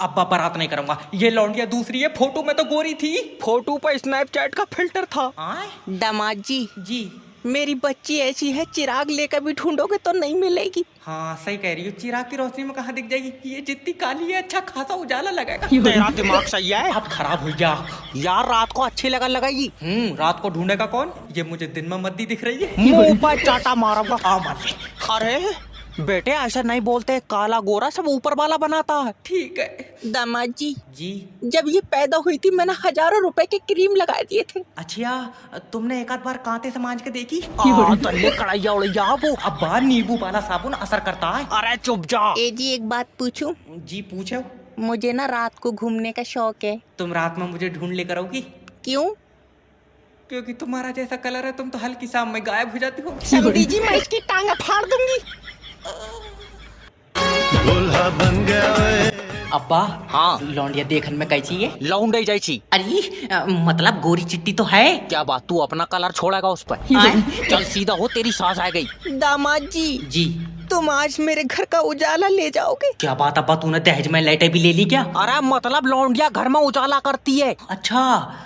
अब्बा बारात नहीं करूंगा। ये लौंडिया दूसरी है, फोटो में तो गोरी थी। फोटो पर स्नैपचैट का फिल्टर था। दामाद जी जी मेरी बच्ची ऐसी है, चिराग लेकर भी ढूंढोगे तो नहीं मिलेगी। हाँ सही कह रही हो, चिराग की रोशनी में कहाँ दिख जाएगी। ये जितनी काली है अच्छा खासा उजाला लगाएगा। तेरा दिमाग सही है। अब खराब हो गया यार रात को अच्छी लगन लगाई। रात को ढूंढेगा कौन? ये मुझे दिन में मद्दी दिख रही है। मुंह पर चाटा मारूंगा। आ मार ले। अरे बेटे ऐसा नहीं बोलते, काला गोरा सब ऊपर वाला बनाता है। ठीक है दामाद जी जी। जब ये पैदा हुई थी मैंने हजारों रुपए के क्रीम लगा दिए थे। अच्छा तुमने एक आध बार कांटे से मांज के देखी? तल्ले कड़ैया उड़ैया वो। अब्बा नींबू वाला साबुन असर करता है। अरे चुप जा। ए जी एक बात पूछूं? जी पूछो। मुझे ना रात को घूमने का शौक है। तुम रात में मुझे ढूंढ लेकर आओगी? क्यों? क्योंकि तुम्हारा जैसा कलर है, तुम तो हल्की शाम में गायब हो जाती हो। समझी जी मैं इसकी टांग फाड़ दूंगी। दूल्हा बन गया। अब्बा हाँ लौंडिया देखन में कैसी है? लौंडे जाइची। अरे मतलब गोरी चिट्टी तो है। क्या बात, तू अपना कलर छोड़ेगा उस पर? चल सीधा हो, तेरी सांस आ गई। दामाद जी जी तुम आज मेरे घर का उजाला ले जाओगे? क्या बात अब्बा, तूने दहेज में लाइटें भी ले ली क्या? अरे मतलब लौंडिया घर में उजाला करती है। अच्छा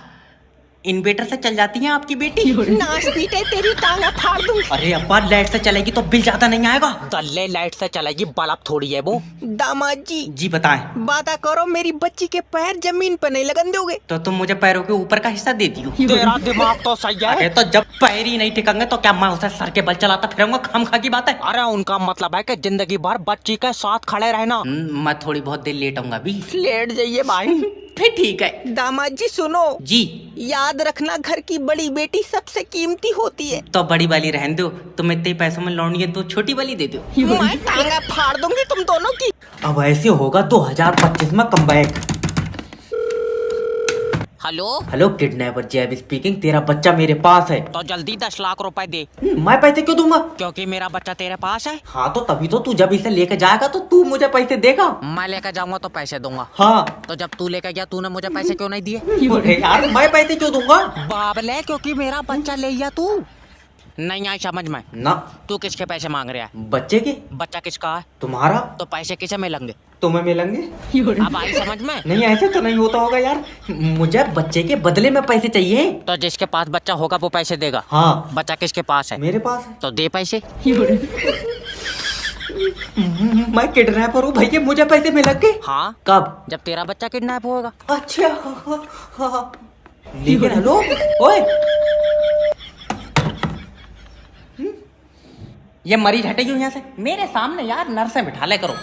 इन्वेटर से चल जाती है आपकी बेटी? नाच पीटे तेरी टांग फाड़ दूंगी। अरे अब्बा लाइट से चलेगी तो बिल ज्यादा नहीं आएगा। दल्ले लाइट से चलेगी, बल्ब थोड़ी है वो। दामाद जी जी बताएं। वादा करो मेरी बच्ची के पैर जमीन पर नहीं लगन दोगे। तो तुम मुझे पैरों के ऊपर का हिस्सा देती हो? तेरा दिमाग तो सही है। अरे तो जब पैर ही नहीं टिकेंगे तो क्या मैं उसे सर के बल चलाता फिरूंगा? खामखा की बात है। अरे उनका मतलब है कि जिंदगी भर बच्ची के साथ खड़े रहना। मैं थोड़ी बहुत देर लेटूंगा भी। लेट जाइए भाई। फिर ठीक है। दामाद जी सुनो जी याद रखना घर की बड़ी बेटी सबसे कीमती होती है। तो बड़ी वाली रहने दो, तुम इतने पैसों में लौंडिया तो छोटी वाली दे दो। मैं टांगा फाड़ दूंगी तुम दोनों की। अब ऐसे होगा 2025 में कमबैक। हेलो हेलो किडनैपर जैब स्पीकिंग। तेरा बच्चा मेरे पास है। तो जल्दी 10 लाख रुपए दे। मैं पैसे क्यों दूंगा? क्योंकि मेरा बच्चा तेरे पास है। हाँ तो तभी तो, तू जब इसे लेके जाएगा तो तू मुझे पैसे देगा। मैं लेकर जाऊंगा तो पैसे दूंगा। हाँ तो जब तू लेकर गया तूने मुझे पैसे क्यों नहीं दिए? अरे यार मैं पैसे क्यों दूंगा? बाबले क्योंकि मेरा बच्चा ले गया तू। नहीं आई समझ में। ना तू किसके पैसे मांग रहा है? बच्चे के। बच्चा किसका है? तुम्हारा। तो पैसे किसे मिलेंगे? तुम्हें मिलेंगे। अब आई समझ में? नहीं ऐसे तो नहीं होता होगा यार, मुझे बच्चे के बदले में पैसे चाहिए। तो जिसके पास बच्चा होगा वो पैसे देगा। हाँ बच्चा किसके पास है? मेरे पास है। तो दे पैसे। मैं किडनैपर हूँ भैया, मुझे पैसे मिलेंगे। हाँ कब? जब तेरा बच्चा किडनैप होगा। अच्छा हाँ। लेकिन हेलो ओए, ये मरीज हटे क्यों यहाँ से? मेरे सामने यार नर्सें बिठा ले करो।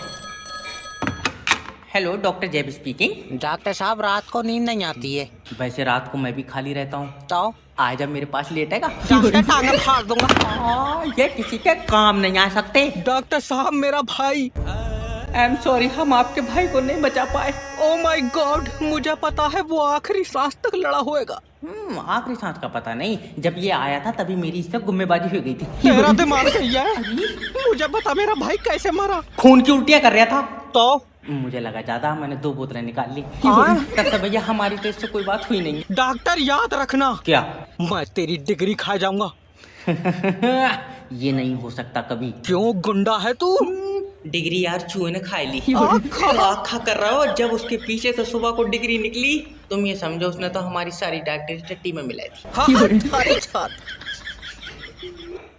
हेलो डॉक्टर जैब स्पीकिंग। डॉक्टर साहब रात को नींद नहीं आती है। वैसे रात को मैं भी खाली रहता हूँ, तो आज जब मेरे पास लेटेगा टांग फाड़ दूंगा। ये किसी के काम नहीं आ सकते। डॉक्टर साहब मेरा भाई। आई एम सॉरी, हम आपके भाई को नहीं बचा पाए। ओ माय गॉड, मुझे पता है वो आखिरी सांस तक लड़ा होएगा। आखिरी सांस का पता नहीं, जब ये आया था तभी मेरी इससे गुम्मेबाजी हो गई थी। तेरा दिमाग सही है। मुझे पता मेरा भाई कैसे मरा। खून की उल्टियां कर रहा था तो मुझे लगा ज्यादा, मैंने 2 बोतलें निकाल ली। हाँ? तब से भैया हमारी तो इससे कोई बात हुई नहीं। डॉक्टर याद रखना, क्या? मैं तेरी डिग्री खा जाऊंगा। ये नहीं हो सकता कभी। क्यों गुंडा है तू? डिग्री यार चूहे ने खा ली। आखा कर रहा हो, जब उसके पीछे से सुबह को डिग्री निकली तुम ये समझो उसने तो हमारी सारी डॉक्टरी टट्टी में मिलाई थी।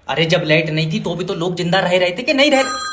अरे जब लाइट नहीं थी तो भी तो लोग जिंदा रह रहे थे कि नहीं रहे?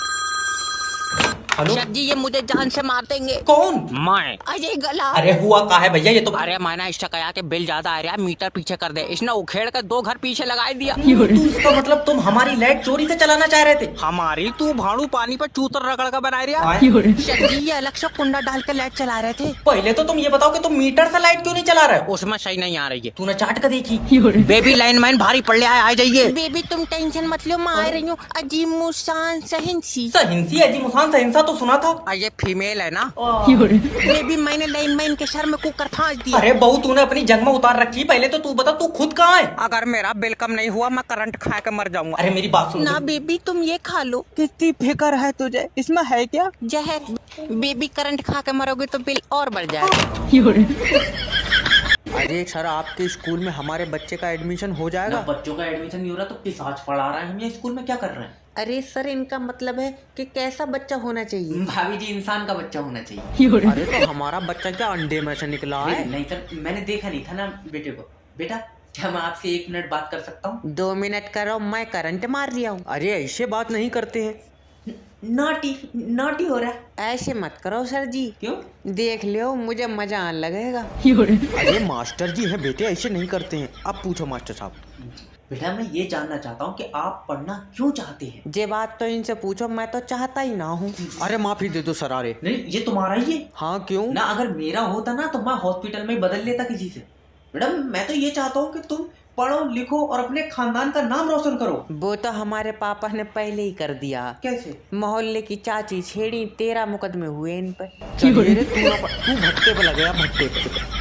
हेलो सर जी ये मुझे जान से मार देंगे। कौन? मैं। अजय गला। अरे हुआ कहा है भैया ये तो? अरे मैंने इससे कहा कि बिल ज्यादा आ रहा है, मीटर पीछे कर दे। इसने उखेड़ कर 2 घर पीछे लगा दिया। इसका मतलब तुम हमारी लाइट चोरी से चलाना चाह रहे थे? हमारी तू भाड़ू पानी पर चूतर रगड़ कर बना रहा। सर जी ये अलग से कुंडा डाल कर लाइट चला रहे थे। पहले तो तुम ये बताओ कि तुम मीटर से लाइट क्यों नहीं चला रहे हो? उसमें सही नहीं आ रही है। तूने चाट कर देखी? बेबी लाइन मैन भारी पड़ रहा है, आ जाइए। बेबी तुम टेंशन मत लो, मैं आ रही हूँ। अजीब मुसान सहिंसी। सहिंसी अजी मुसान सहिंसा तो सुना था। ये फीमेल है ना? बेबी मैंने लाइन मैन के सर में कुकर फांस दिया। अरे बहू तूने अपनी जंग में उतार रखी, पहले तो तू बता तू खुद कहाँ है? अगर मेरा बिल कम नहीं हुआ मैं करंट खा के मर जाऊंगा। अरे मेरी बात सुन। ना बेबी तुम ये खा लो। कितनी फिक्र है तुझे, इसमें है क्या? जहर। बेबी करंट खा के मरोगे तो बिल और बढ़ जाएगा। अरे सर आपके स्कूल में हमारे बच्चे का एडमिशन हो जाएगा? बच्चों का एडमिशन नहीं हो रहा तो किस आज पढ़ा रहा है? हम ये स्कूल में क्या कर रहे हैं? अरे सर, इनका मतलब है कि कैसा बच्चा होना चाहिए? भाभी जी, इंसान का बच्चा होना चाहिए। अरे तो हमारा बच्चा क्या अंडे में से निकला है? नहीं सर, मैंने देखा नहीं था ना बेटे को। बेटा, क्या मैं आपसे 1 मिनट बात कर सकता हूँ? 2 मिनट करो, मैं करंट मार रहा हूँ। अरे ऐसे बात नहीं करते हैं। नॉटी हो रहा है। ऐसे मत करो सर जी, क्यों? देख लो मुझे मजा आने लगेगा। अरे मास्टर जी हैं बेटे, ऐसे नहीं करते हैं। अब पूछो मास्टर साहब। बेटा, मैं ये जानना चाहता हूँ कि आप पढ़ना क्यों चाहते हैं? ये बात तो इनसे पूछो, मैं तो चाहता ही ना हूँ। अरे माफी दे दो सर। अरे नहीं, ये तुम्हारा ही है हाँ, क्यों? ना। अगर मेरा होता ना तो मैं हॉस्पिटल में ही बदल लेता किसी से। मैडम, मैं तो ये चाहता हूँ कि तुम पढ़ो लिखो और अपने खानदान का नाम रोशन करो। वो तो हमारे पापा ने पहले ही कर दिया। कैसे? मोहल्ले की चाची छेड़ी, 13 मुकदमे हुए इन पर। चलिए रे, तू भट्टे पे लग गया, भट्टे पे।